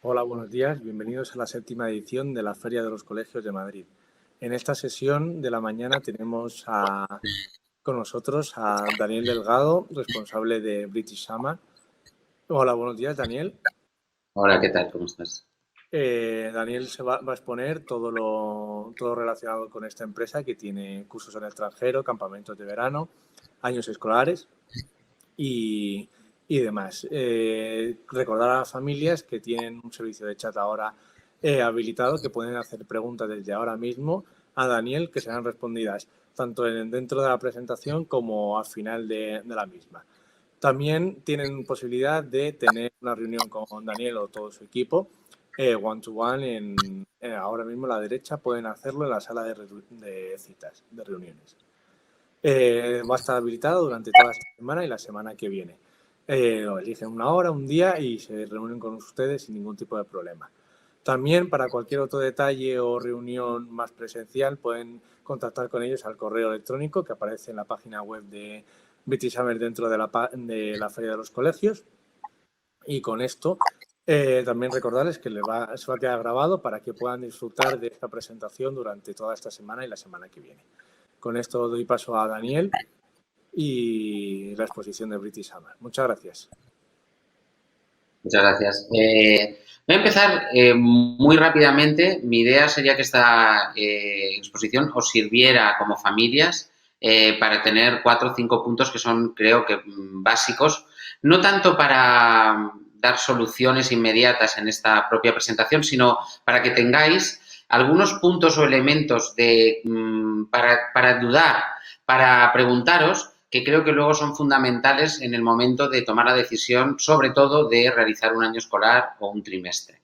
Hola, buenos días. Bienvenidos a la 7ª edición de la Feria de los Colegios de Madrid. En esta sesión de la mañana tenemos con nosotros a Daniel Delgado, responsable de British Summer. Hola, buenos días, Daniel. Hola, ¿qué tal? ¿Cómo estás? Daniel se va a exponer todo relacionado con esta empresa que tiene cursos en el extranjero, campamentos de verano, años escolares y demás. Recordar a las familias que tienen un servicio de chat ahora habilitado, que pueden hacer preguntas desde ahora mismo a Daniel, que serán respondidas tanto dentro de la presentación como al final de la misma. También tienen posibilidad de tener una reunión con Daniel o todo su equipo, one-to-one, ahora mismo a la derecha, pueden hacerlo en la sala de citas, de reuniones. Va a estar habilitado durante toda esta semana y la semana que viene. Eligen una hora, un día y se reúnen con ustedes sin ningún tipo de problema. También para cualquier otro detalle o reunión más presencial pueden contactar con ellos al correo electrónico que aparece en la página web de British Summer dentro de la Feria de los Colegios. Y con esto también recordarles que se va a quedar grabado para que puedan disfrutar de esta presentación durante toda esta semana y la semana que viene. Con esto doy paso a Daniel y la exposición de British Summer. Muchas gracias. Muchas gracias. Voy a empezar muy rápidamente. Mi idea sería que esta exposición os sirviera como familias para tener 4 o 5 puntos que son, creo que, básicos, no tanto para dar soluciones inmediatas en esta propia presentación, sino para que tengáis algunos puntos o elementos para dudar, para preguntaros, que creo que luego son fundamentales en el momento de tomar la decisión, sobre todo de realizar un año escolar o un trimestre.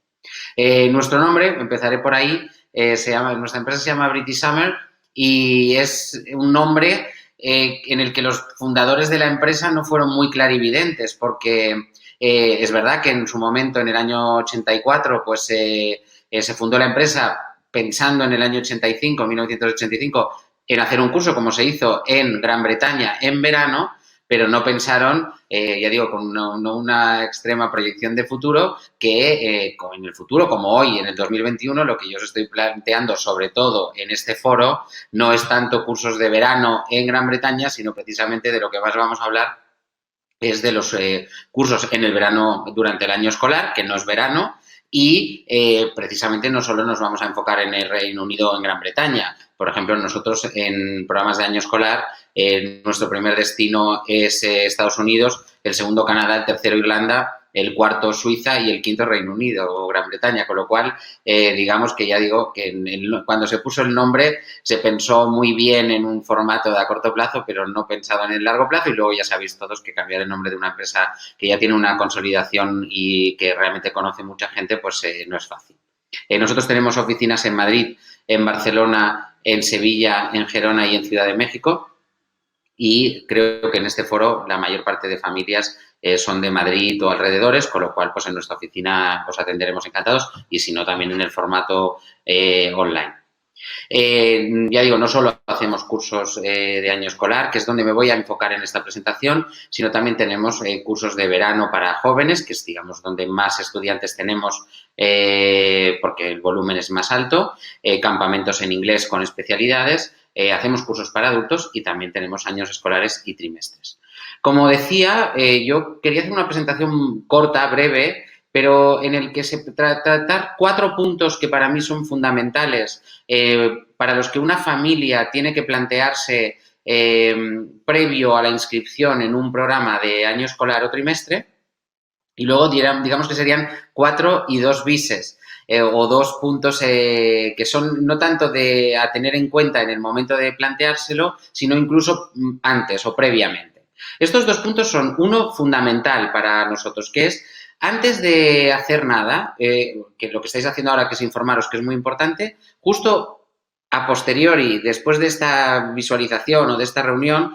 Nuestro nombre, empezaré por ahí, nuestra empresa se llama British Summer y es un nombre en el que los fundadores de la empresa no fueron muy clarividentes, porque es verdad que en su momento, en el año 84, pues se fundó la empresa pensando en el año 85, 1985, en hacer un curso como se hizo en Gran Bretaña en verano, pero no pensaron, ya digo, con una extrema proyección de futuro, que en el futuro, como hoy, en el 2021, lo que yo os estoy planteando, sobre todo en este foro, no es tanto cursos de verano en Gran Bretaña, sino precisamente de lo que más vamos a hablar es de los cursos en el verano, durante el año escolar, que no es verano, y precisamente no solo nos vamos a enfocar en el Reino Unido o en Gran Bretaña. Por ejemplo, nosotros en programas de año escolar, nuestro primer destino es Estados Unidos, el segundo Canadá, el tercero Irlanda, el cuarto Suiza y el quinto Reino Unido o Gran Bretaña, con lo cual digamos que ya digo que cuando se puso el nombre se pensó muy bien en un formato de a corto plazo, pero no pensado en el largo plazo, y luego ya sabéis todos que cambiar el nombre de una empresa que ya tiene una consolidación y que realmente conoce mucha gente, pues no es fácil. Nosotros tenemos oficinas en Madrid, en Barcelona, en Sevilla, en Gerona y en Ciudad de México. Y creo que en este foro la mayor parte de familias son de Madrid o alrededores, con lo cual pues en nuestra oficina os atenderemos encantados y si no también en el formato online. Ya digo, no solo hacemos cursos de año escolar, que es donde me voy a enfocar en esta presentación, sino también tenemos cursos de verano para jóvenes, que es, digamos, donde más estudiantes tenemos porque el volumen es más alto, campamentos en inglés con especialidades, hacemos cursos para adultos y también tenemos años escolares y trimestres. Como decía, yo quería hacer una presentación corta, breve, pero en el que se tratar 4 puntos que para mí son fundamentales para los que una familia tiene que plantearse previo a la inscripción en un programa de año escolar o trimestre, y luego digamos que serían 4 y 2 bises. O 2 puntos que son no tanto a tener en cuenta en el momento de planteárselo, sino incluso antes o previamente. Estos 2 puntos son uno fundamental para nosotros, que es antes de hacer nada, que lo que estáis haciendo ahora, que es informaros, que es muy importante, justo a posteriori, después de esta visualización o de esta reunión,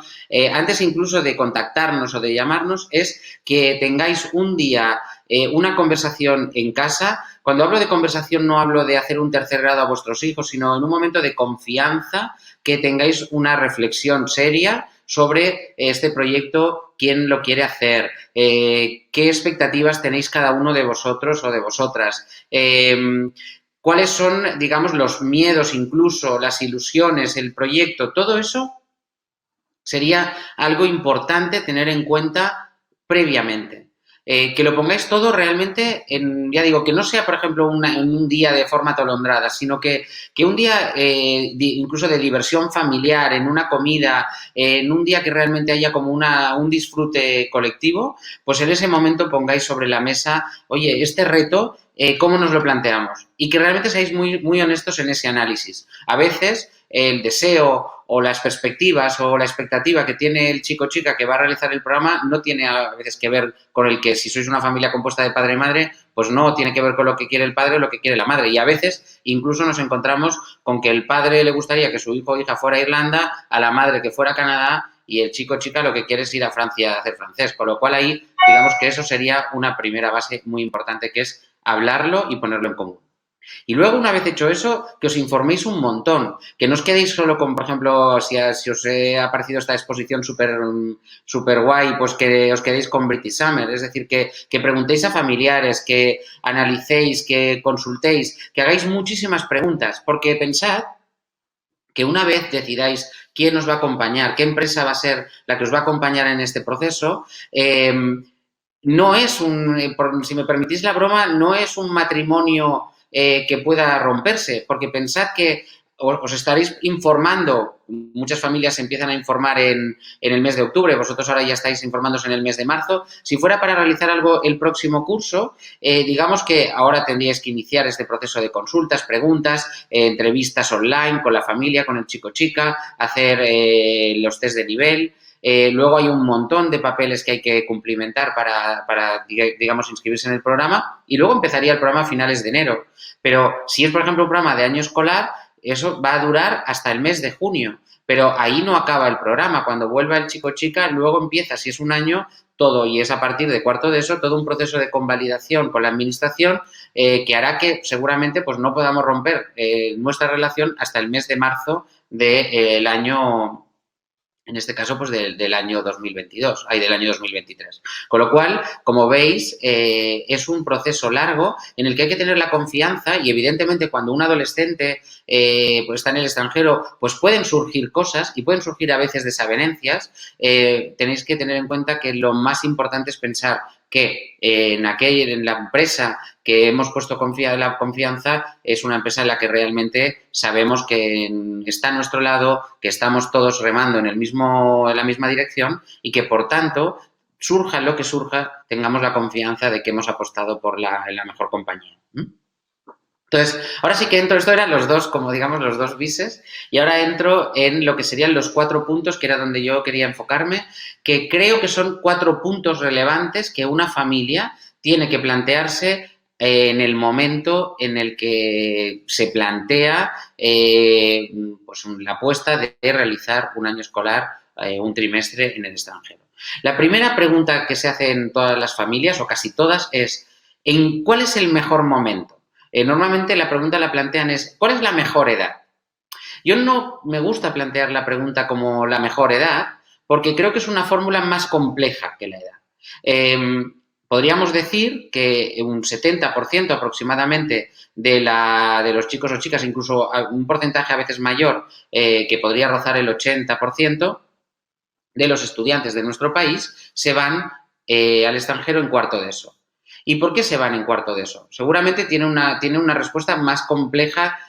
antes incluso de contactarnos o de llamarnos, es que tengáis un día una conversación en casa. Cuando hablo de conversación no hablo de hacer un tercer grado a vuestros hijos, sino en un momento de confianza, que tengáis una reflexión seria sobre este proyecto, quién lo quiere hacer, qué expectativas tenéis cada uno de vosotros o de vosotras, cuáles son, digamos, los miedos, incluso las ilusiones, el proyecto, todo eso sería algo importante tener en cuenta previamente. Que lo pongáis todo realmente en, ya digo, que no sea, por ejemplo, en un día de forma atolondrada, sino que un día incluso de diversión familiar, en una comida, en un día que realmente haya como un disfrute colectivo, pues en ese momento pongáis sobre la mesa, oye, este reto, ¿cómo nos lo planteamos? Y que realmente seáis muy, muy honestos en ese análisis. A veces el deseo o las perspectivas o la expectativa que tiene el chico o chica que va a realizar el programa no tiene a veces que ver con el que si sois una familia compuesta de padre y madre, pues no tiene que ver con lo que quiere el padre o lo que quiere la madre. Y a veces incluso nos encontramos con que el padre le gustaría que su hijo o hija fuera a Irlanda, a la madre que fuera a Canadá y el chico o chica lo que quiere es ir a Francia a hacer francés. Con lo cual ahí, digamos que eso sería una primera base muy importante, que es hablarlo y ponerlo en común. Y luego, una vez hecho eso, que os informéis un montón, que no os quedéis solo con, por ejemplo, si os ha parecido esta exposición súper guay, pues que os quedéis con British Summer, es decir, que preguntéis a familiares, que analicéis, que consultéis, que hagáis muchísimas preguntas, porque pensad que una vez decidáis quién os va a acompañar, qué empresa va a ser la que os va a acompañar en este proceso, no es si me permitís la broma, no es un matrimonio que pueda romperse, porque pensad que os estaréis informando, muchas familias se empiezan a informar en el mes de octubre, vosotros ahora ya estáis informándose en el mes de marzo. Si fuera para realizar algo el próximo curso, digamos que ahora tendríais que iniciar este proceso de consultas, preguntas, entrevistas online con la familia, con el chico o chica, hacer los test de nivel. Luego hay un montón de papeles que hay que cumplimentar para, digamos, inscribirse en el programa, y luego empezaría el programa a finales de enero. Pero si es, por ejemplo, un programa de año escolar, eso va a durar hasta el mes de junio. Pero ahí no acaba el programa. Cuando vuelva el chico o chica, luego empieza, si es un año, todo, y es a partir de cuarto de eso, todo un proceso de convalidación con la administración que hará que seguramente pues no podamos romper nuestra relación hasta el mes de marzo del año, en este caso, pues del año 2022, del año 2023. Con lo cual, como veis, es un proceso largo en el que hay que tener la confianza y, evidentemente, cuando un adolescente pues está en el extranjero, pues pueden surgir cosas y pueden surgir a veces desavenencias. Tenéis que tener en cuenta que lo más importante es pensar que en la empresa que hemos puesto la confianza es una empresa en la que realmente sabemos que está a nuestro lado, que estamos todos remando en la misma dirección y que, por tanto, surja lo que surja, tengamos la confianza de que hemos apostado por la mejor compañía. Entonces, ahora sí que entro, esto eran los dos, como digamos, los dos bises, y ahora entro en lo que serían los 4 puntos, que era donde yo quería enfocarme, que creo que son 4 puntos relevantes que una familia tiene que plantearse en el momento en el que se plantea pues la apuesta de realizar un año escolar, un trimestre en el extranjero. La primera pregunta que se hace en todas las familias, o casi todas, es ¿cuál es el mejor momento? Normalmente la pregunta la plantean es ¿cuál es la mejor edad? Yo no me gusta plantear la pregunta como la mejor edad porque creo que es una fórmula más compleja que la edad. Podríamos decir que un 70% aproximadamente de los chicos o chicas, incluso un porcentaje a veces mayor, que podría rozar el 80% de los estudiantes de nuestro país se van al extranjero en cuarto de ESO. ¿Y por qué se van en cuarto de ESO? Seguramente tiene una respuesta más compleja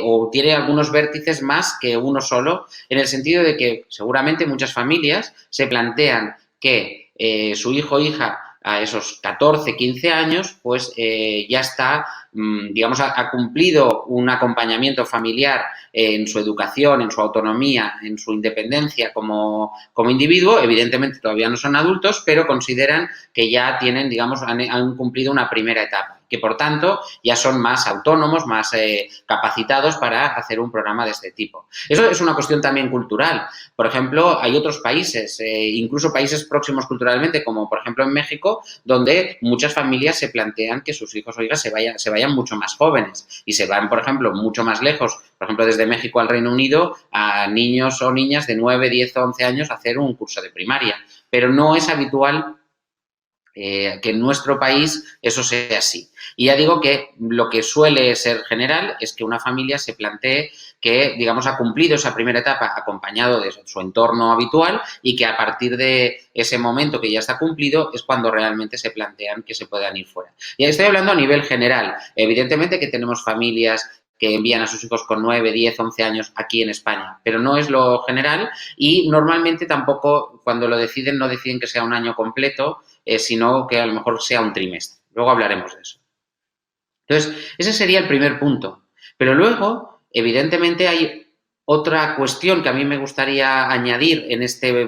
o tiene algunos vértices más que uno solo, en el sentido de que seguramente muchas familias se plantean que su hijo o hija a esos 14, 15 años, pues ya está, digamos, ha cumplido un acompañamiento familiar en su educación, en su autonomía, en su independencia como individuo. Evidentemente todavía no son adultos, pero consideran que ya tienen, digamos, han cumplido una primera etapa. que por tanto ya son más autónomos, más capacitados para hacer un programa de este tipo. Eso es una cuestión también cultural. Por ejemplo, hay otros países, incluso países próximos culturalmente, como por ejemplo en México, donde muchas familias se plantean que sus hijos o hijas se vayan mucho más jóvenes y se van, por ejemplo, mucho más lejos, por ejemplo, desde México al Reino Unido, a niños o niñas de 9, 10 o 11 años a hacer un curso de primaria. Pero no es habitual que en nuestro país eso sea así. Y ya digo que lo que suele ser general es que una familia se plantee que, digamos, ha cumplido esa primera etapa acompañado de su entorno habitual y que a partir de ese momento que ya está cumplido es cuando realmente se plantean que se puedan ir fuera. Y estoy hablando a nivel general. Evidentemente que tenemos familias que envían a sus hijos con 9, 10, 11 años aquí en España, pero no es lo general y normalmente tampoco cuando lo deciden no deciden que sea un año completo, sino que a lo mejor sea un trimestre. Luego hablaremos de eso. Entonces, ese sería el primer punto. Pero luego, evidentemente, hay otra cuestión que a mí me gustaría añadir en este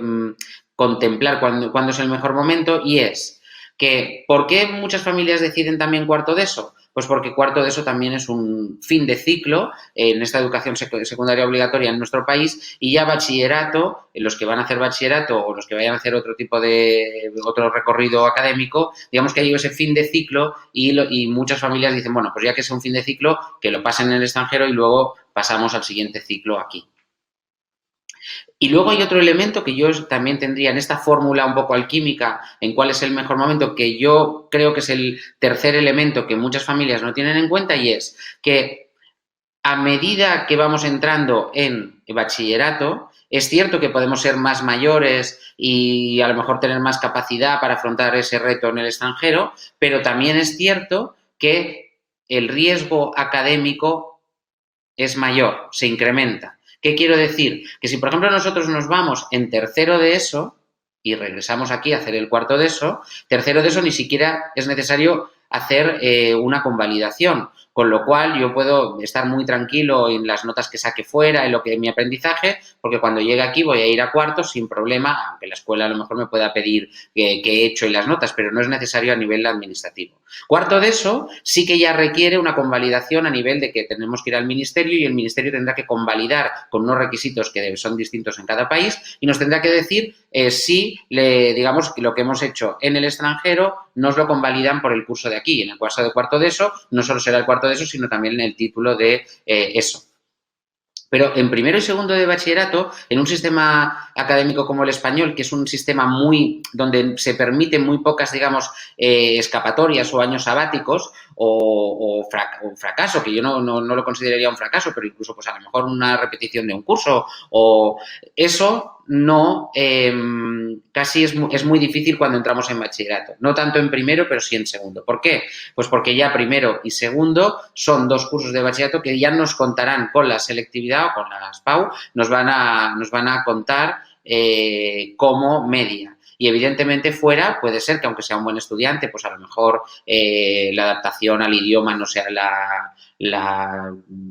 contemplar cuándo es el mejor momento y es que ¿por qué muchas familias deciden también cuarto de eso? Pues porque cuarto de eso también es un fin de ciclo en esta educación secundaria obligatoria en nuestro país y ya bachillerato, los que van a hacer bachillerato o los que vayan a hacer otro tipo de otro recorrido académico, digamos que hay ese fin de ciclo y muchas familias dicen, bueno, pues ya que es un fin de ciclo, que lo pasen en el extranjero y luego pasamos al siguiente ciclo aquí. Y luego hay otro elemento que yo también tendría en esta fórmula un poco alquímica en cuál es el mejor momento, que yo creo que es el tercer elemento que muchas familias no tienen en cuenta y es que a medida que vamos entrando en bachillerato, es cierto que podemos ser más mayores y a lo mejor tener más capacidad para afrontar ese reto en el extranjero, pero también es cierto que el riesgo académico es mayor, se incrementa. ¿Qué quiero decir? Que si, por ejemplo, nosotros nos vamos en tercero de ESO y regresamos aquí a hacer el cuarto de ESO, tercero de ESO ni siquiera es necesario hacer una convalidación, con lo cual yo puedo estar muy tranquilo en las notas que saque fuera, en mi aprendizaje, porque cuando llegue aquí voy a ir a cuarto sin problema, aunque la escuela a lo mejor me pueda pedir que he hecho en las notas, pero no es necesario a nivel administrativo. Cuarto de eso sí que ya requiere una convalidación a nivel de que tenemos que ir al ministerio y el ministerio tendrá que convalidar con unos requisitos que son distintos en cada país y nos tendrá que decir si digamos que lo que hemos hecho en el extranjero nos lo convalidan por el curso de aquí. En el curso de cuarto de eso no solo será el cuarto de eso, sino también en el título de eso. Pero en primero y segundo de bachillerato, en un sistema académico como el español, que es un sistema donde se permiten muy pocas, digamos, escapatorias o años sabáticos o fracaso, que yo no lo consideraría un fracaso, pero incluso pues a lo mejor una repetición de un curso o eso no, casi es muy difícil cuando entramos en bachillerato. No tanto en primero, pero sí en segundo. ¿Por qué? Pues porque ya primero y segundo son dos cursos de bachillerato que ya nos contarán con la selectividad o con las PAU, nos van a contar como media. Y evidentemente fuera puede ser que aunque sea un buen estudiante, pues a lo mejor la adaptación al idioma no sea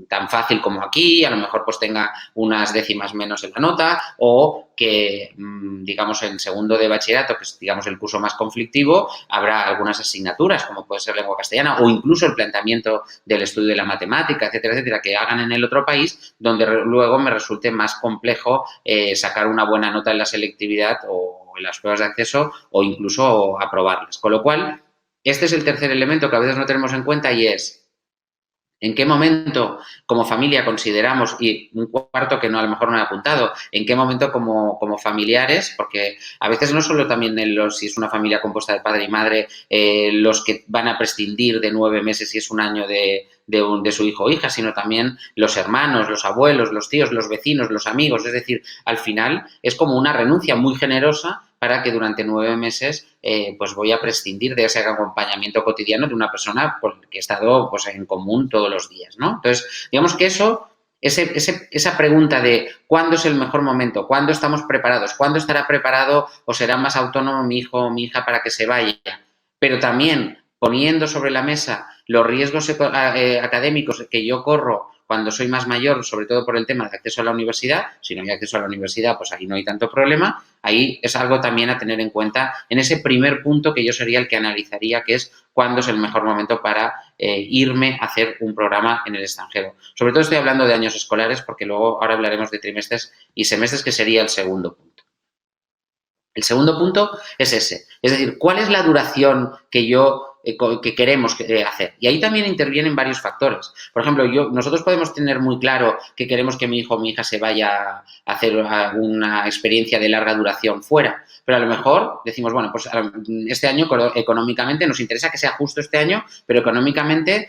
tan fácil como aquí, a lo mejor pues tenga unas décimas menos en la nota o que, digamos, en segundo de bachillerato, que es, digamos, el curso más conflictivo, habrá algunas asignaturas, como puede ser lengua castellana o incluso el planteamiento del estudio de la matemática, etcétera, etcétera, que hagan en el otro país, donde luego me resulte más complejo sacar una buena nota en la selectividad o en las pruebas de acceso o incluso aprobarlas. Con lo cual, este es el tercer elemento que a veces no tenemos en cuenta y es ¿en qué momento como familia consideramos, y un cuarto que no a lo mejor no he apuntado, en qué momento como familiares, porque a veces no solo también si es una familia compuesta de padre y madre, los que van a prescindir de 9 meses si es un año de su hijo o hija, sino también los hermanos, los abuelos, los tíos, los vecinos, los amigos, es decir, al final es como una renuncia muy generosa para que durante 9 meses pues voy a prescindir de ese acompañamiento cotidiano de una persona con la que he estado pues, en común todos los días, ¿no? Entonces, digamos que esa pregunta de cuándo es el mejor momento, cuándo estamos preparados, cuándo estará preparado o será más autónomo mi hijo o mi hija para que se vaya, pero también poniendo sobre la mesa los riesgos académicos que yo corro cuando soy más mayor, sobre todo por el tema de acceso a la universidad. Si no hay acceso a la universidad, pues ahí no hay tanto problema. Ahí es algo también a tener en cuenta en ese primer punto que yo sería el que analizaría, que es cuándo es el mejor momento para irme a hacer un programa en el extranjero. Sobre todo estoy hablando de años escolares, porque luego ahora hablaremos de trimestres y semestres, que sería el segundo punto. El segundo punto es ese, es decir, ¿cuál es la duración que queremos hacer? Y ahí también intervienen varios factores. Por ejemplo, nosotros podemos tener muy claro que queremos que mi hijo o mi hija se vaya a hacer una experiencia de larga duración fuera, pero a lo mejor decimos, bueno, pues este año económicamente nos interesa que sea justo este año, pero económicamente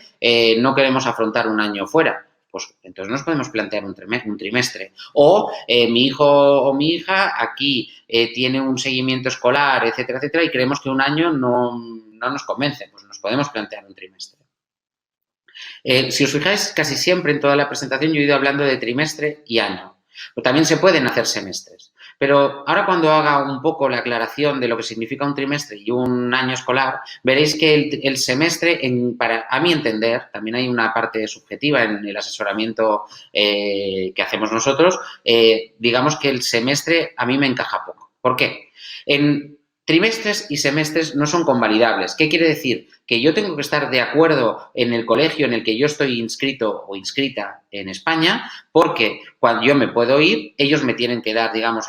no queremos afrontar un año fuera. Pues entonces nos podemos plantear un trimestre. O mi hijo o mi hija aquí tiene un seguimiento escolar, etcétera, etcétera, y creemos que un año no nos convence, pues nos podemos plantear un trimestre. Si os fijáis, casi siempre en toda la presentación yo he ido hablando de trimestre y año. Pero también se pueden hacer semestres. Pero ahora cuando haga un poco la aclaración de lo que significa un trimestre y un año escolar, veréis que el semestre, a mi entender, también hay una parte subjetiva en el asesoramiento que hacemos nosotros, digamos que el semestre a mí me encaja poco. ¿Por qué? En trimestres y semestres no son convalidables. ¿Qué quiere decir? Que yo tengo que estar de acuerdo en el colegio en el que yo estoy inscrito o inscrita en España, porque cuando yo me puedo ir, ellos me tienen que dar, digamos,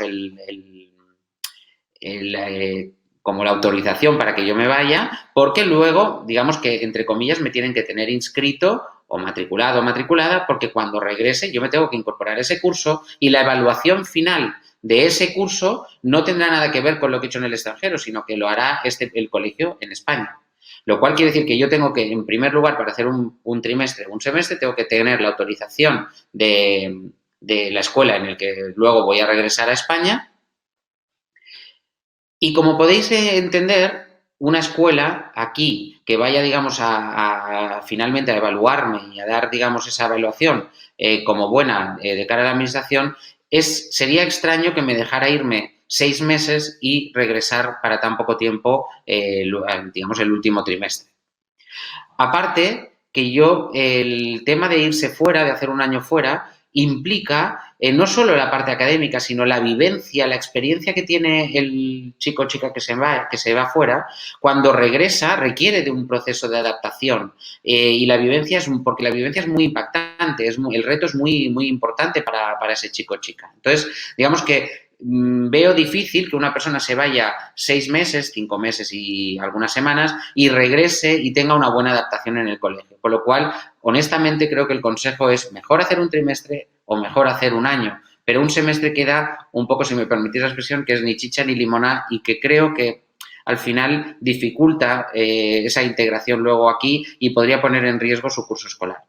como la autorización para que yo me vaya, porque luego, digamos que, entre comillas, me tienen que tener inscrito o matriculado o matriculada, porque cuando regrese yo me tengo que incorporar a ese curso y la evaluación final de ese curso no tendrá nada que ver con lo que he hecho en el extranjero, sino que lo hará el colegio en España. Lo cual quiere decir que yo tengo que, en primer lugar, para hacer un trimestre o un semestre, tengo que tener la autorización de la escuela en el que luego voy a regresar a España. Y como podéis entender, una escuela aquí que vaya, digamos, finalmente a evaluarme y a dar, digamos, esa evaluación como buena de cara a la administración, sería extraño que me dejara irme 6 meses y regresar para tan poco tiempo, digamos, el último trimestre. Aparte, que el tema de irse fuera, de hacer un año fuera, implica no solo la parte académica, sino la vivencia, la experiencia que tiene el chico o chica que se va fuera, cuando regresa requiere de un proceso de adaptación y porque la vivencia es muy impactante, el reto es muy, muy importante para ese chico o chica. Entonces, digamos que veo difícil que una persona se vaya 6 meses, 5 meses y algunas semanas y regrese y tenga una buena adaptación en el colegio. Con lo cual, honestamente, creo que el consejo es mejor hacer un trimestre o mejor hacer un año. Pero un semestre queda un poco, si me permitís la expresión, que es ni chicha ni limonada y que creo que al final dificulta esa integración luego aquí y podría poner en riesgo su curso escolar.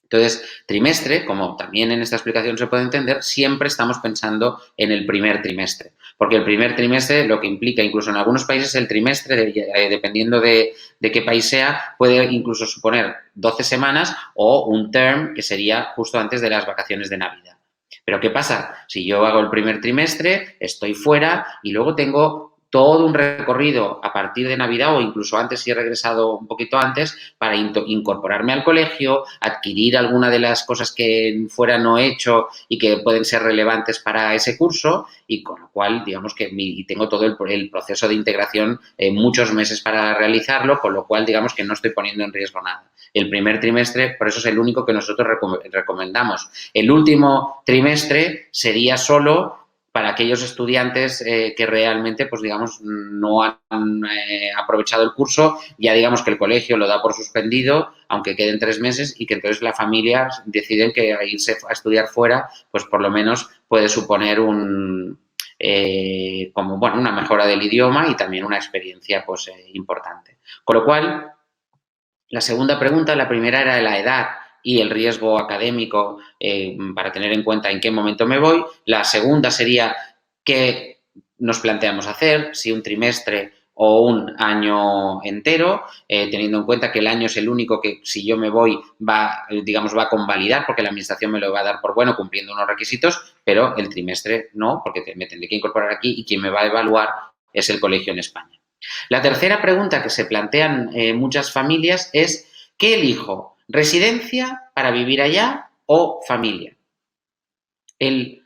Entonces, trimestre, como también en esta explicación se puede entender, siempre estamos pensando en el primer trimestre, porque el primer trimestre lo que implica, incluso en algunos países, el trimestre, dependiendo de qué país sea, puede incluso suponer 12 semanas o un term, que sería justo antes de las vacaciones de Navidad. Pero ¿qué pasa? Si yo hago el primer trimestre, estoy fuera y luego tengo todo un recorrido a partir de Navidad o incluso antes, si he regresado un poquito antes, para incorporarme al colegio, adquirir alguna de las cosas que fuera no he hecho y que pueden ser relevantes para ese curso y con lo cual, digamos que tengo todo el proceso de integración muchos meses para realizarlo, con lo cual, digamos que no estoy poniendo en riesgo nada. El primer trimestre, por eso es el único que nosotros recomendamos. El último trimestre sería solo para aquellos estudiantes que realmente, pues digamos, no han aprovechado el curso, ya digamos que el colegio lo da por suspendido, aunque queden 3 meses, y que entonces la familia deciden que irse a estudiar fuera, pues por lo menos puede suponer una mejora del idioma y también una experiencia pues importante. Con lo cual, la segunda pregunta, la primera era de la edad y el riesgo académico para tener en cuenta en qué momento me voy. La segunda sería qué nos planteamos hacer, si un trimestre o un año entero, teniendo en cuenta que el año es el único que, si yo me voy, va a convalidar, porque la administración me lo va a dar por bueno cumpliendo unos requisitos, pero el trimestre no, porque me tendré que incorporar aquí y quien me va a evaluar es el colegio en España. La tercera pregunta que se plantean muchas familias es ¿qué elijo? residencia para vivir allá o familia. El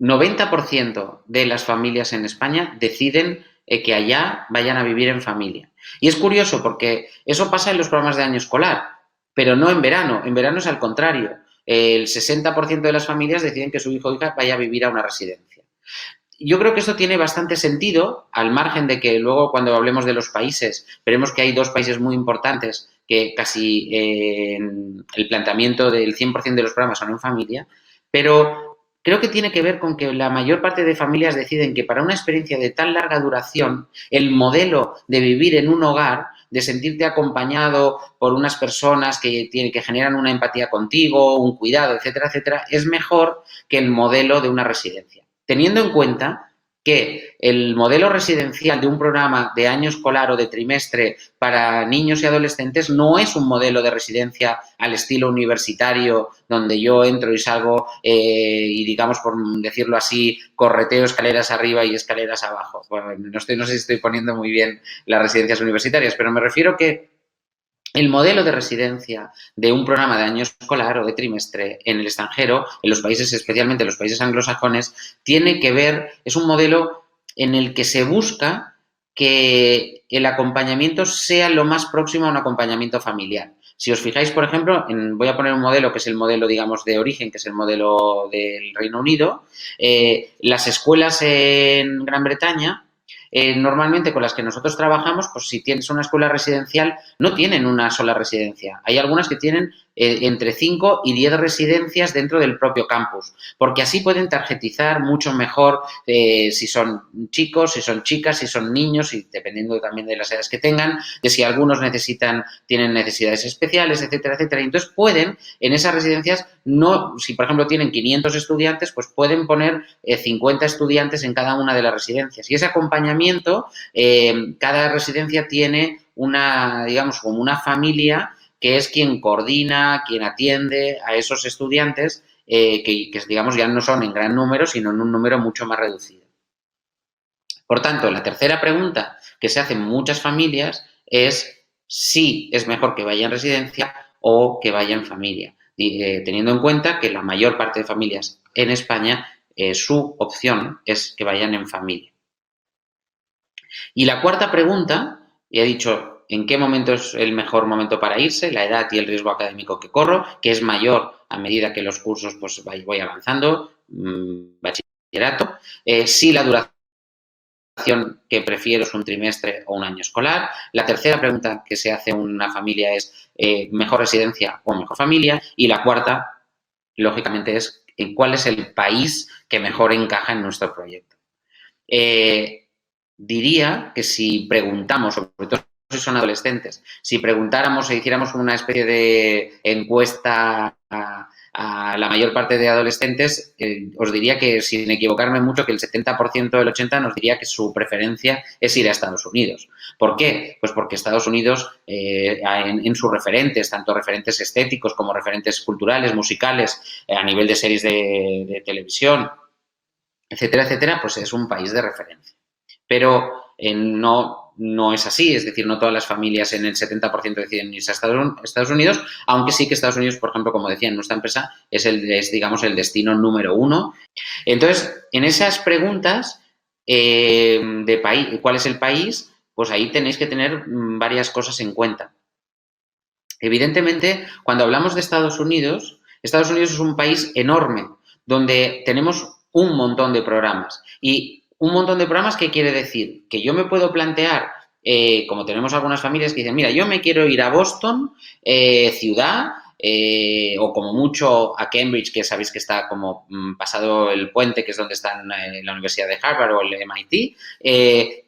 90% de las familias en España deciden que allá vayan a vivir en familia. Y es curioso porque eso pasa en los programas de año escolar, pero no en verano. En verano es al contrario. El 60% de las familias deciden que su hijo o hija vaya a vivir a una residencia. Yo creo que esto tiene bastante sentido, al margen de que luego cuando hablemos de los países, veremos que hay dos países muy importantes que casi el planteamiento del 100% de los programas son en familia, pero creo que tiene que ver con que la mayor parte de familias deciden que para una experiencia de tan larga duración, el modelo de vivir en un hogar, de sentirte acompañado por unas personas que generan una empatía contigo, un cuidado, etcétera, etcétera, es mejor que el modelo de una residencia. Teniendo en cuenta que el modelo residencial de un programa de año escolar o de trimestre para niños y adolescentes no es un modelo de residencia al estilo universitario donde yo entro y salgo y, digamos, por decirlo así, correteo escaleras arriba y escaleras abajo. Bueno, no sé si estoy poniendo muy bien las residencias universitarias, pero me refiero que el modelo de residencia de un programa de año escolar o de trimestre en el extranjero, en los países, especialmente en los países anglosajones, tiene que ver, es un modelo en el que se busca que el acompañamiento sea lo más próximo a un acompañamiento familiar. Si os fijáis, por ejemplo, voy a poner un modelo que es el modelo, digamos, de origen, que es el modelo del Reino Unido. Las escuelas en Gran Bretaña, normalmente con las que nosotros trabajamos, pues si tienes una escuela residencial, no tienen una sola residencia. Hay algunas que tienen entre 5 y 10 residencias dentro del propio campus, porque así pueden targetizar mucho mejor si son chicos, si son chicas, si son niños, y dependiendo también de las edades que tengan, de si algunos tienen necesidades especiales, etcétera, etcétera. Y entonces pueden, en esas residencias, si por ejemplo tienen 500 estudiantes, pues pueden poner 50 estudiantes en cada una de las residencias. Y ese acompañamiento, cada residencia tiene digamos, como una familia que es quien coordina, quien atiende a esos estudiantes que, digamos, ya no son en gran número, sino en un número mucho más reducido. Por tanto, la tercera pregunta que se hacen muchas familias es si es mejor que vaya en residencia o que vaya en familia, teniendo en cuenta que la mayor parte de familias en España, su opción es que vayan en familia. Y la cuarta pregunta, ya he dicho en qué momento es el mejor momento para irse, la edad y el riesgo académico que corro, que es mayor a medida que los cursos pues voy avanzando, bachillerato, si la duración que prefiero es un trimestre o un año escolar. La tercera pregunta que se hace una familia es ¿mejor residencia o mejor familia? Y la cuarta, lógicamente, es ¿cuál es el país que mejor encaja en nuestro proyecto? Diría que si preguntamos, sobre todo si son adolescentes, si preguntáramos e hiciéramos una especie de encuesta a la mayor parte de adolescentes, os diría que, sin equivocarme mucho, que el 70% del 80% nos diría que su preferencia es ir a Estados Unidos. ¿Por qué? Pues porque Estados Unidos, en sus referentes, tanto referentes estéticos como referentes culturales, musicales, a nivel de series de televisión, etcétera, etcétera, pues es un país de referencia. Pero no es así, es decir, no todas las familias en el 70% deciden irse a Estados Unidos, aunque sí que Estados Unidos, por ejemplo, como decía en nuestra empresa, es digamos, el destino número uno. Entonces, en esas preguntas de país, ¿cuál es el país? Pues ahí tenéis que tener varias cosas en cuenta. Evidentemente, cuando hablamos de Estados Unidos es un país enorme, donde tenemos un montón de programas. Y un montón de programas, ¿qué quiere decir? Que yo me puedo plantear, como tenemos algunas familias que dicen, mira, yo me quiero ir a Boston, ciudad, o como mucho a Cambridge, que sabéis que está como pasado el puente, que es donde está la Universidad de Harvard o el MIT,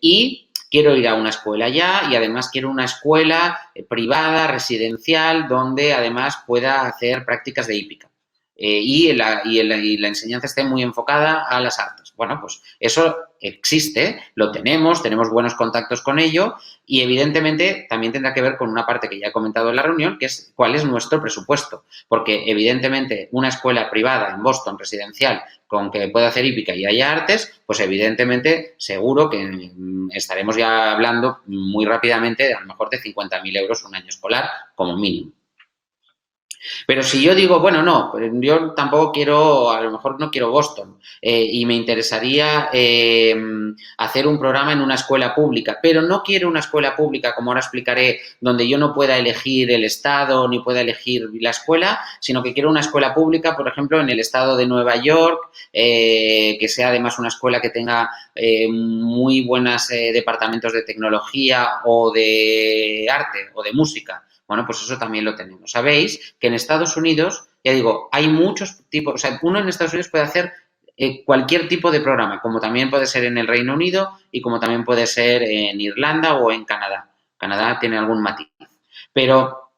y quiero ir a una escuela allá y además quiero una escuela privada, residencial, donde además pueda hacer prácticas de hípica. Y la enseñanza esté muy enfocada a las artes. Bueno, pues eso existe, lo tenemos buenos contactos con ello y evidentemente también tendrá que ver con una parte que ya he comentado en la reunión, que es cuál es nuestro presupuesto. Porque evidentemente una escuela privada en Boston, residencial, con que pueda hacer hípica y haya artes, pues evidentemente seguro que estaremos ya hablando muy rápidamente a lo mejor de 50.000 euros un año escolar como mínimo. Pero si yo digo, bueno, no, yo tampoco quiero, a lo mejor no quiero Boston y me interesaría hacer un programa en una escuela pública, pero no quiero una escuela pública, como ahora explicaré, donde yo no pueda elegir el estado ni pueda elegir la escuela, sino que quiero una escuela pública, por ejemplo, en el estado de Nueva York, que sea además una escuela que tenga muy buenos departamentos de tecnología o de arte o de música. Bueno, pues eso también lo tenemos. Sabéis que en Estados Unidos, ya digo, hay muchos tipos, o sea, uno en Estados Unidos puede hacer cualquier tipo de programa, como también puede ser en el Reino Unido y como también puede ser en Irlanda o en Canadá. Canadá tiene algún matiz. Pero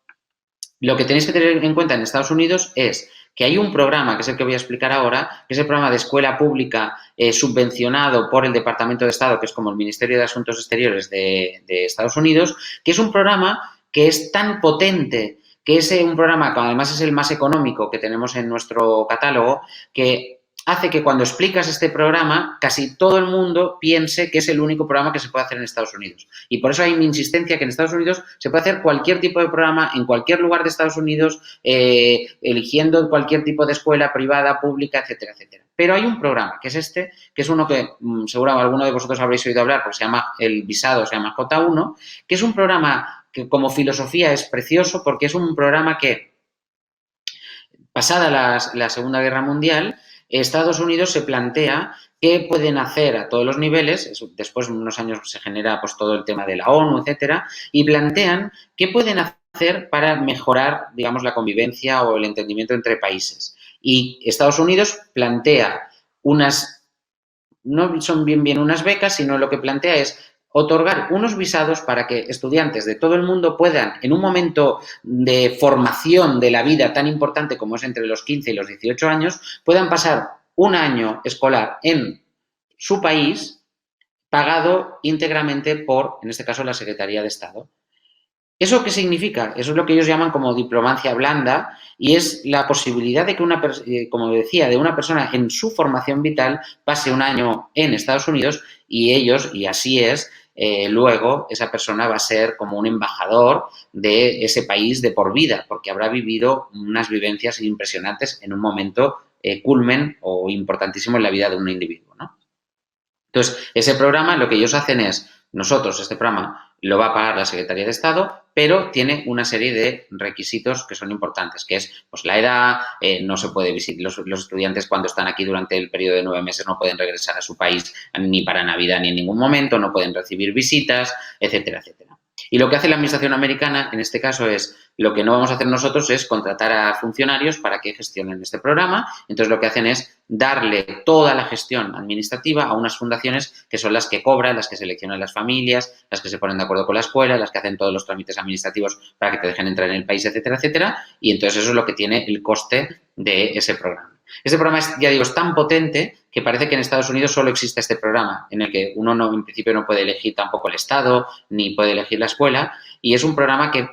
lo que tenéis que tener en cuenta en Estados Unidos es que hay un programa, que es el que voy a explicar ahora, que es el programa de escuela pública subvencionado por el Departamento de Estado, que es como el Ministerio de Asuntos Exteriores de Estados Unidos, que es un programa que es tan potente, que es un programa que además es el más económico que tenemos en nuestro catálogo, que hace que cuando explicas este programa casi todo el mundo piense que es el único programa que se puede hacer en Estados Unidos. Y por eso hay mi insistencia que en Estados Unidos se puede hacer cualquier tipo de programa en cualquier lugar de Estados Unidos, eligiendo cualquier tipo de escuela privada, pública, etcétera, etcétera. Pero hay un programa, que es este, que es uno que seguramente alguno de vosotros habréis oído hablar, porque se llama el visado, se llama J1, que es un programa que como filosofía es precioso porque es un programa que, pasada la Segunda Guerra Mundial, Estados Unidos se plantea qué pueden hacer a todos los niveles, después de unos años se genera pues todo el tema de la ONU, etcétera, y plantean qué pueden hacer para mejorar, digamos, la convivencia o el entendimiento entre países. Y Estados Unidos plantea unas, no son bien unas becas, sino lo que plantea es otorgar unos visados para que estudiantes de todo el mundo puedan, en un momento de formación de la vida tan importante como es entre los 15 y los 18 años, puedan pasar un año escolar en su país pagado íntegramente por, en este caso, la Secretaría de Estado. ¿Eso qué significa? Eso es lo que ellos llaman como diplomacia blanda y es la posibilidad de que como decía, de una persona en su formación vital pase un año en Estados Unidos y ellos, y así es, luego esa persona va a ser como un embajador de ese país de por vida, porque habrá vivido unas vivencias impresionantes en un momento culmen o importantísimo en la vida de un individuo, ¿no? Entonces, ese programa lo que ellos hacen es, este programa lo va a pagar la Secretaría de Estado, pero tiene una serie de requisitos que son importantes, que es pues la edad, no se puede visitar, los estudiantes cuando están aquí durante el periodo de 9 meses no pueden regresar a su país ni para Navidad ni en ningún momento, no pueden recibir visitas, etcétera, etcétera. Y lo que hace la Administración americana, en este caso, es lo que no vamos a hacer nosotros es contratar a funcionarios para que gestionen este programa. Entonces, lo que hacen es darle toda la gestión administrativa a unas fundaciones que son las que cobran, las que seleccionan las familias, las que se ponen de acuerdo con la escuela, las que hacen todos los trámites administrativos para que te dejen entrar en el país, etcétera, etcétera. Y entonces eso es lo que tiene el coste de ese programa. Este programa, ya digo, es tan potente que parece que en Estados Unidos solo existe este programa, en el que uno en principio no puede elegir tampoco el estado, ni puede elegir la escuela, y es un programa que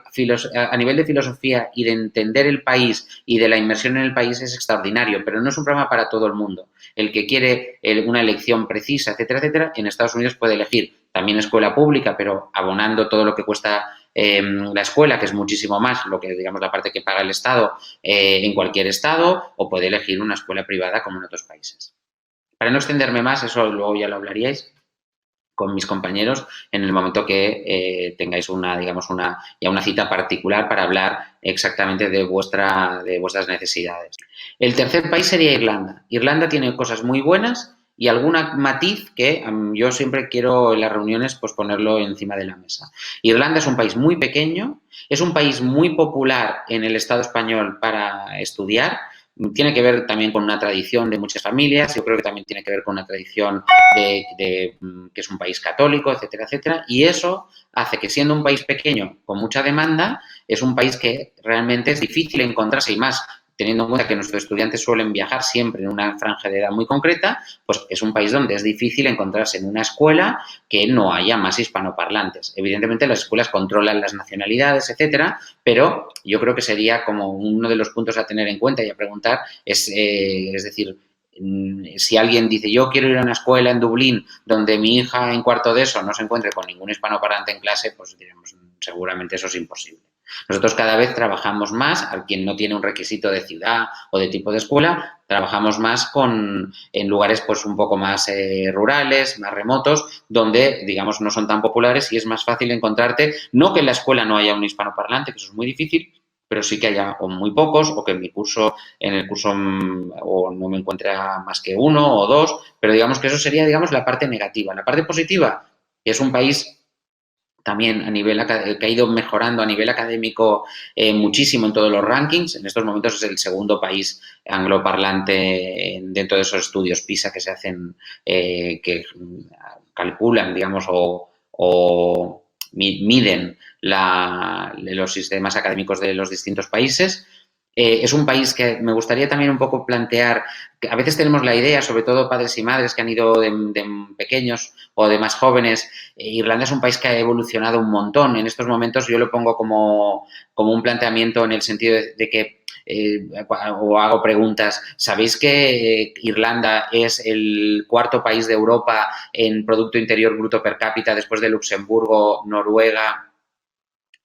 a nivel de filosofía y de entender el país y de la inmersión en el país es extraordinario, pero no es un programa para todo el mundo. El que quiere una elección precisa, etcétera, etcétera, en Estados Unidos puede elegir también escuela pública, pero abonando todo lo que cuesta la escuela, que es muchísimo más lo que, digamos, la parte que paga el Estado en cualquier estado, o puede elegir una escuela privada como en otros países. Para no extenderme más, eso luego ya lo hablaríais con mis compañeros en el momento que tengáis una cita particular para hablar exactamente de vuestras necesidades. El tercer país sería Irlanda. Irlanda tiene cosas muy buenas y algún matiz que yo siempre quiero en las reuniones pues ponerlo encima de la mesa. Irlanda es un país muy pequeño, es un país muy popular en el Estado español para estudiar. Tiene que ver también con una tradición de muchas familias, yo creo que también tiene que ver con una tradición que es un país católico, etcétera, etcétera, y eso hace que siendo un país pequeño con mucha demanda, es un país que realmente es difícil encontrarse y más teniendo en cuenta que nuestros estudiantes suelen viajar siempre en una franja de edad muy concreta, pues es un país donde es difícil encontrarse en una escuela que no haya más hispanoparlantes. Evidentemente las escuelas controlan las nacionalidades, etcétera, pero yo creo que sería como uno de los puntos a tener en cuenta y a preguntar es decir, si alguien dice yo quiero ir a una escuela en Dublín donde mi hija en cuarto de eso no se encuentre con ningún hispanoparlante en clase, pues diremos seguramente eso es imposible. Nosotros cada vez trabajamos más, a quien no tiene un requisito de ciudad o de tipo de escuela, trabajamos más en lugares pues un poco más rurales, más remotos, donde, digamos, no son tan populares y es más fácil encontrarte, no que en la escuela no haya un hispanoparlante, que eso es muy difícil, pero sí que haya o muy pocos, o que en el curso o no me encuentre más que uno o dos, pero digamos que eso sería, digamos, la parte negativa. La parte positiva, que es un país también que ha ido mejorando a nivel académico muchísimo en todos los rankings. En estos momentos es el segundo país angloparlante dentro de esos estudios PISA que se hacen, que calculan, digamos, o miden los sistemas académicos de los distintos países. Es un país que me gustaría también un poco plantear, que a veces tenemos la idea, sobre todo padres y madres que han ido de pequeños o de más jóvenes, Irlanda es un país que ha evolucionado un montón. En estos momentos yo lo pongo como un planteamiento en el sentido de que o hago preguntas. ¿Sabéis que Irlanda es el cuarto país de Europa en Producto Interior Bruto per cápita después de Luxemburgo, Noruega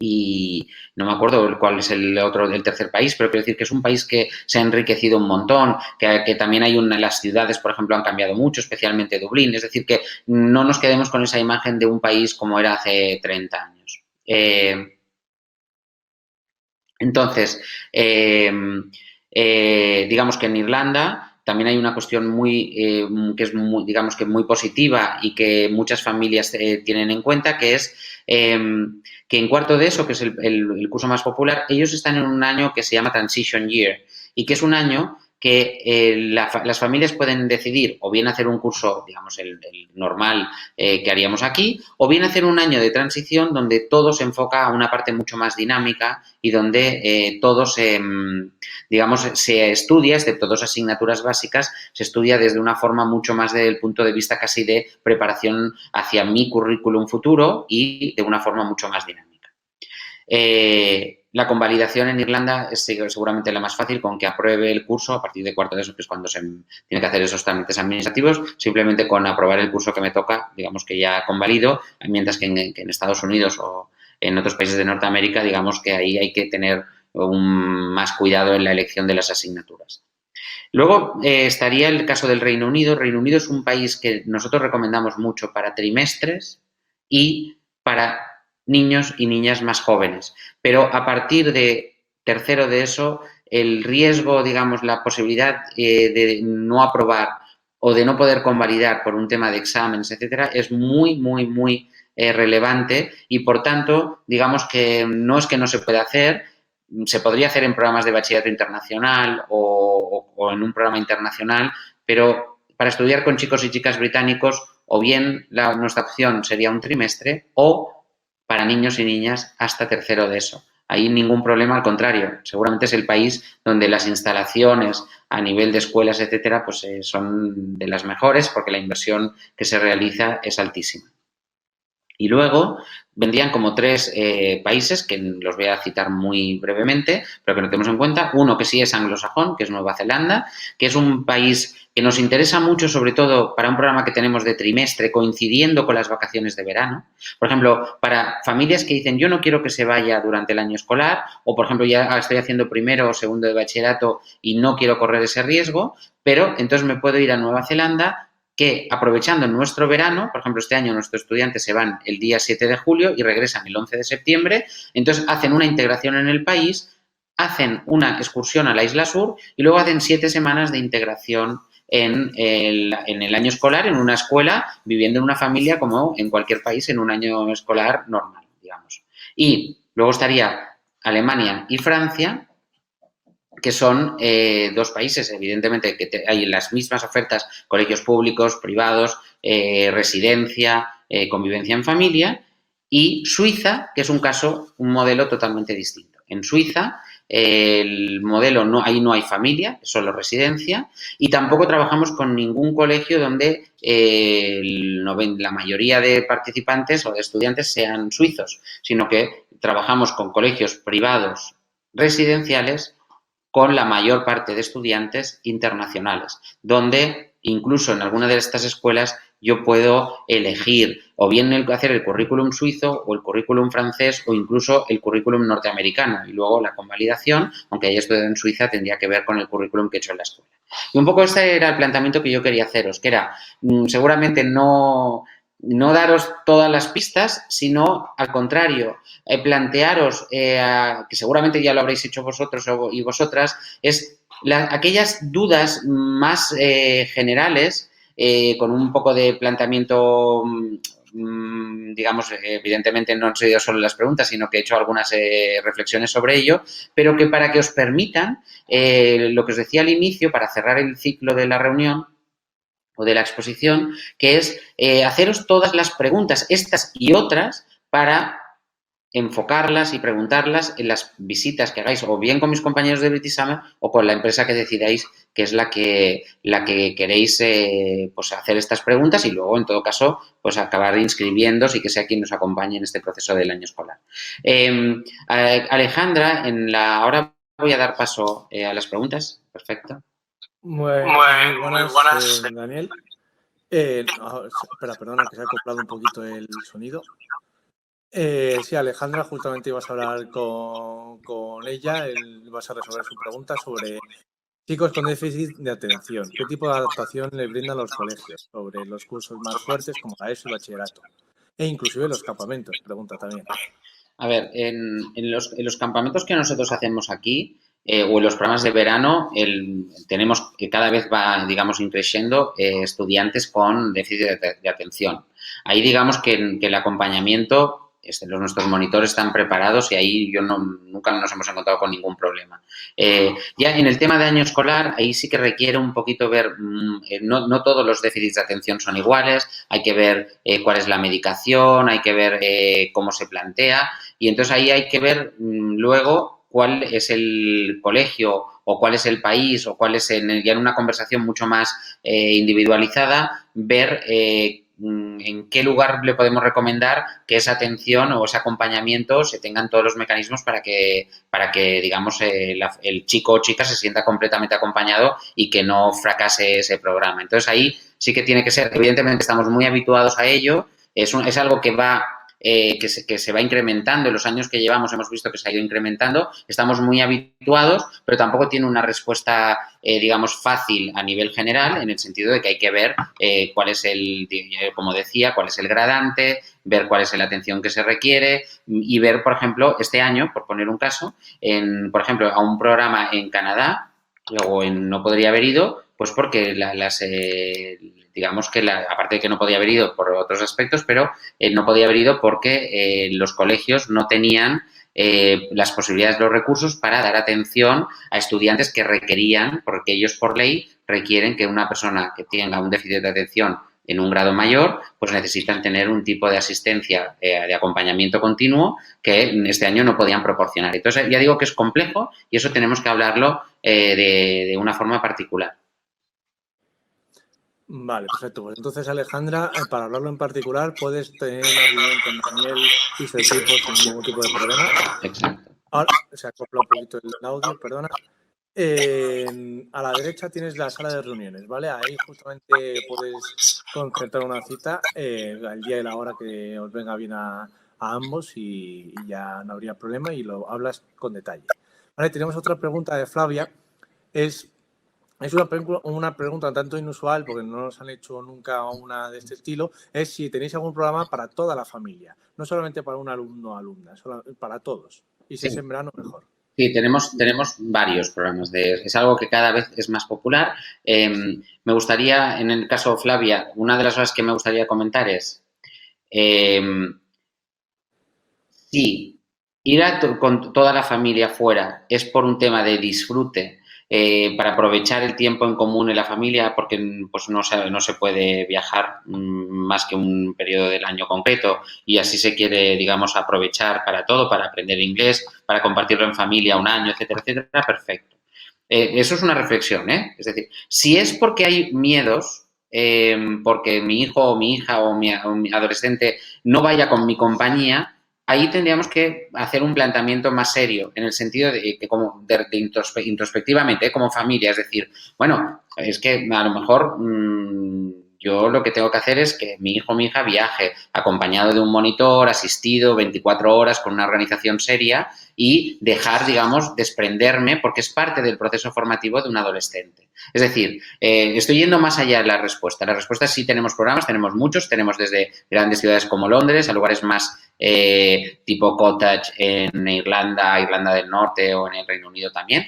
y no me acuerdo cuál es el tercer país, pero quiero decir que es un país que se ha enriquecido un montón, que también las ciudades, por ejemplo, han cambiado mucho, especialmente Dublín, es decir, que no nos quedemos con esa imagen de un país como era hace 30 años. Entonces, digamos que en Irlanda también hay una cuestión que es muy, digamos que muy positiva y que muchas familias tienen en cuenta, que es que en cuarto de eso, que es el curso más popular, ellos están en un año que se llama Transition Year y que es un año que las familias pueden decidir o bien hacer un curso, digamos, el normal que haríamos aquí, o bien hacer un año de transición donde todo se enfoca a una parte mucho más dinámica y donde todo digamos, se estudia, excepto dos asignaturas básicas, se estudia desde una forma mucho más desde el punto de vista casi de preparación hacia mi currículum futuro y de una forma mucho más dinámica. La convalidación en Irlanda es seguramente la más fácil, con que apruebe el curso a partir de cuarto de eso, que es cuando se tiene que hacer esos trámites administrativos. Simplemente con aprobar el curso que me toca, digamos que ya convalido, mientras que en Estados Unidos o en otros países de Norteamérica, digamos que ahí hay que tener más cuidado en la elección de las asignaturas. Luego estaría el caso del Reino Unido. El Reino Unido es un país que nosotros recomendamos mucho para trimestres y para niños y niñas más jóvenes. Pero a partir de tercero de eso, el riesgo, digamos, la posibilidad de no aprobar o de no poder convalidar por un tema de exámenes, etcétera, es muy, muy, muy relevante y, por tanto, digamos que no es que no se pueda hacer, se podría hacer en programas de bachillerato internacional o en un programa internacional, pero para estudiar con chicos y chicas británicos, o bien nuestra opción sería un trimestre o para niños y niñas hasta tercero de eso. Ahí ningún problema, al contrario, seguramente es el país donde las instalaciones a nivel de escuelas, etcétera, pues son de las mejores porque la inversión que se realiza es altísima. Y luego vendrían como tres países, que los voy a citar muy brevemente, pero que no tenemos en cuenta. Uno que sí es anglosajón, que es Nueva Zelanda, que es un país que nos interesa mucho, sobre todo para un programa que tenemos de trimestre, coincidiendo con las vacaciones de verano. Por ejemplo, para familias que dicen, yo no quiero que se vaya durante el año escolar, o por ejemplo, ya estoy haciendo primero o segundo de bachillerato y no quiero correr ese riesgo, pero entonces me puedo ir a Nueva Zelanda, que aprovechando nuestro verano, por ejemplo, este año nuestros estudiantes se van el día 7 de julio y regresan el 11 de septiembre, entonces hacen una integración en el país, hacen una excursión a la Isla Sur y luego hacen 7 semanas de integración en el año escolar, en una escuela, viviendo en una familia como en cualquier país en un año escolar normal, digamos. Y luego estaría Alemania y Francia, que son dos países, evidentemente, que hay las mismas ofertas, colegios públicos, privados, residencia, convivencia en familia, y Suiza, que es un modelo totalmente distinto. En Suiza, el modelo, ahí no hay familia, es solo residencia, y tampoco trabajamos con ningún colegio donde la mayoría de participantes o de estudiantes sean suizos, sino que trabajamos con colegios privados residenciales con la mayor parte de estudiantes internacionales, donde incluso en alguna de estas escuelas yo puedo elegir o bien hacer el currículum suizo o el currículum francés o incluso el currículum norteamericano. Y luego la convalidación, aunque haya estudiado en Suiza, tendría que ver con el currículum que he hecho en la escuela. Y un poco este era el planteamiento que yo quería haceros, que era seguramente no daros todas las pistas, sino al contrario, plantearos, que seguramente ya lo habréis hecho vosotros y vosotras, es aquellas dudas más generales, con un poco de planteamiento, digamos, evidentemente no han sido solo las preguntas, sino que he hecho algunas reflexiones sobre ello, pero que para que os permitan, lo que os decía al inicio, para cerrar el ciclo de la reunión o de la exposición, que es haceros todas las preguntas, estas y otras, para enfocarlas y preguntarlas en las visitas que hagáis, o bien con mis compañeros de British Summer o con la empresa que decidáis que es la que queréis pues hacer estas preguntas, y luego, en todo caso, pues acabar inscribiéndose y que sea quien nos acompañe en este proceso del año escolar. Alejandra, ahora voy a dar paso a las preguntas. Perfecto. Muy buenas, Daniel. Perdona, que se ha acoplado un poquito el sonido. Sí, Alejandra, justamente ibas a hablar con ella, vas a resolver su pregunta sobre chicos con déficit de atención. ¿Qué tipo de adaptación le brindan los colegios sobre los cursos más fuertes como la ESO y bachillerato? E inclusive los campamentos, pregunta también. A ver, en los campamentos que nosotros hacemos aquí, o en los programas de verano, tenemos que cada vez va, digamos, creciendo estudiantes con déficit de atención. Ahí, digamos, que el acompañamiento, nuestros monitores están preparados y ahí nunca nos hemos encontrado con ningún problema. Ya en el tema de año escolar, ahí sí que requiere un poquito ver, no todos los déficits de atención son iguales, hay que ver cuál es la medicación, hay que ver cómo se plantea, y entonces ahí hay que ver luego cuál es el colegio o cuál es el país o cuál es, ya en una conversación mucho más individualizada, ver en qué lugar le podemos recomendar que esa atención o ese acompañamiento se tengan todos los mecanismos para que digamos, el chico o chica se sienta completamente acompañado y que no fracase ese programa. Entonces, ahí sí que tiene que ser, evidentemente estamos muy habituados a ello, es algo que va que se va incrementando. En los años que llevamos hemos visto que se ha ido incrementando, estamos muy habituados, pero tampoco tiene una respuesta, digamos, fácil a nivel general, en el sentido de que hay que ver cuál es como decía, cuál es el gradante, ver cuál es la atención que se requiere y ver, por ejemplo, este año, por poner un caso, por ejemplo, a un programa en Canadá, luego no podría haber ido, pues porque digamos que aparte de que no podía haber ido por otros aspectos, pero no podía haber ido porque los colegios no tenían las posibilidades, los recursos para dar atención a estudiantes que requerían, porque ellos por ley requieren que una persona que tenga un déficit de atención en un grado mayor, pues necesitan tener un tipo de asistencia, de acompañamiento continuo, que este año no podían proporcionar. Entonces, ya digo que es complejo y eso tenemos que hablarlo de una forma particular. Vale, perfecto. Pues entonces, Alejandra, para hablarlo en particular, puedes tener una reunión con Daniel y su equipo sin ningún tipo de problema. Exacto. Ahora se acopla un poquito el audio, perdona. A la derecha tienes la sala de reuniones, ¿vale? Ahí justamente puedes concertar una cita al día y la hora que os venga bien a ambos y ya no habría problema y lo hablas con detalle. Vale, tenemos otra pregunta de Flavia. Es una pregunta un tanto inusual porque no nos han hecho nunca una de este estilo. Es si tenéis algún programa para toda la familia, no solamente para un alumno o alumna, para todos. Y si es en verano, mejor. Sí, tenemos varios programas. Es algo que cada vez es más popular. Me gustaría, en el caso de Flavia, una de las cosas que me gustaría comentar es si ir con toda la familia fuera es por un tema de disfrute, para aprovechar el tiempo en común en la familia, porque pues no se puede viajar más que un periodo del año concreto y así se quiere, digamos, aprovechar para todo, para aprender inglés, para compartirlo en familia un año, etcétera, etcétera, perfecto. Eso es una reflexión, ¿eh? Es decir, si es porque hay miedos, porque mi hijo o mi hija o mi adolescente no vaya con mi compañía, ahí tendríamos que hacer un planteamiento más serio, en el sentido de que introspectivamente, como familia, es decir, bueno, es que a lo mejor yo lo que tengo que hacer es que mi hijo o mi hija viaje acompañado de un monitor, asistido, 24 horas, con una organización seria y dejar, digamos, desprenderme porque es parte del proceso formativo de un adolescente. Es decir, estoy yendo más allá de la respuesta. La respuesta es sí tenemos programas, tenemos muchos, tenemos desde grandes ciudades como Londres a lugares más tipo cottage en Irlanda, Irlanda del Norte o en el Reino Unido también.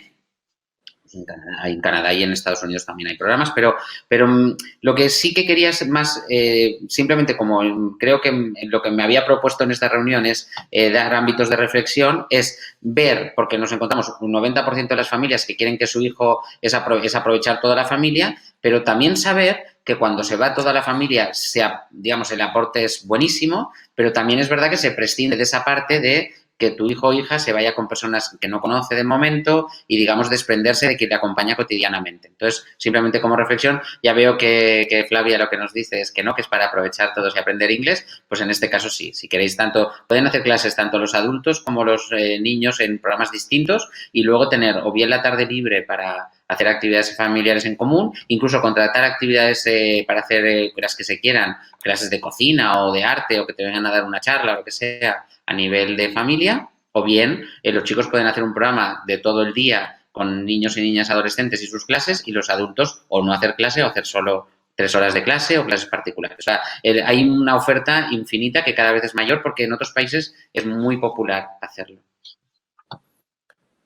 En Canadá y en Estados Unidos también hay programas, pero lo que sí que quería es más, simplemente como creo que lo que me había propuesto en esta reunión es dar ámbitos de reflexión, es ver, porque nos encontramos un 90% de las familias que quieren que su hijo es aprovechar toda la familia, pero también saber que cuando se va toda la familia, digamos, el aporte es buenísimo, pero también es verdad que se prescinde de esa parte de que tu hijo o hija se vaya con personas que no conoce de momento y, digamos, desprenderse de quien le acompaña cotidianamente. Entonces, simplemente como reflexión, ya veo que Flavia lo que nos dice es que no, que es para aprovechar todos y aprender inglés, pues en este caso sí. Si queréis tanto, pueden hacer clases tanto los adultos como los niños en programas distintos y luego tener o bien la tarde libre para hacer actividades familiares en común, incluso contratar actividades para hacer las que se quieran, clases de cocina o de arte o que te vengan a dar una charla o lo que sea a nivel de familia, o bien los chicos pueden hacer un programa de todo el día con niños y niñas adolescentes y sus clases y los adultos o no hacer clase o hacer solo 3 horas de clase o clases particulares. O sea, hay una oferta infinita que cada vez es mayor porque en otros países es muy popular hacerlo.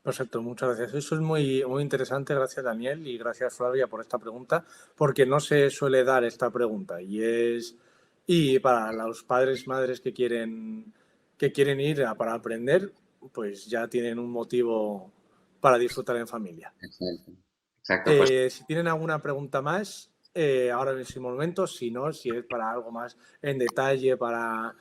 Perfecto, muchas gracias. Eso es muy, muy interesante. Gracias, Daniel, y gracias, Flavia, por esta pregunta, porque no se suele dar esta pregunta y para los padres, madres que quieren ir para aprender, pues ya tienen un motivo para disfrutar en familia. Exacto. Pues Si tienen alguna pregunta más, ahora en ese momento, si no, si es para algo más en detalle, para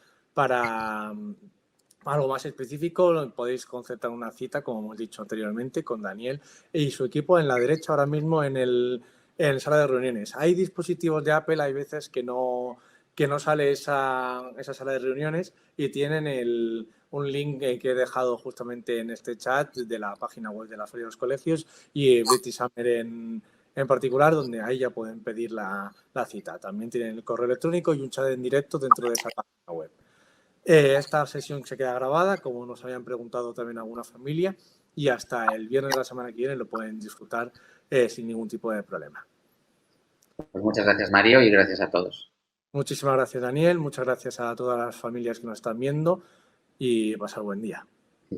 algo más específico, podéis concertar una cita, como hemos dicho anteriormente, con Daniel y su equipo en la derecha ahora mismo en sala de reuniones. Hay dispositivos de Apple, hay veces que no sale esa sala de reuniones y tienen un link que he dejado justamente en este chat de la página web de la Feria de los Colegios y British Summer en particular, donde ahí ya pueden pedir la cita. También tienen el correo electrónico y un chat en directo dentro de esa página web. Esta sesión se queda grabada, como nos habían preguntado también alguna familia, y hasta el viernes de la semana que viene lo pueden disfrutar sin ningún tipo de problema. Pues muchas gracias, Mario, y gracias a todos. Muchísimas gracias, Daniel. Muchas gracias a todas las familias que nos están viendo y pasar buen día. Sí.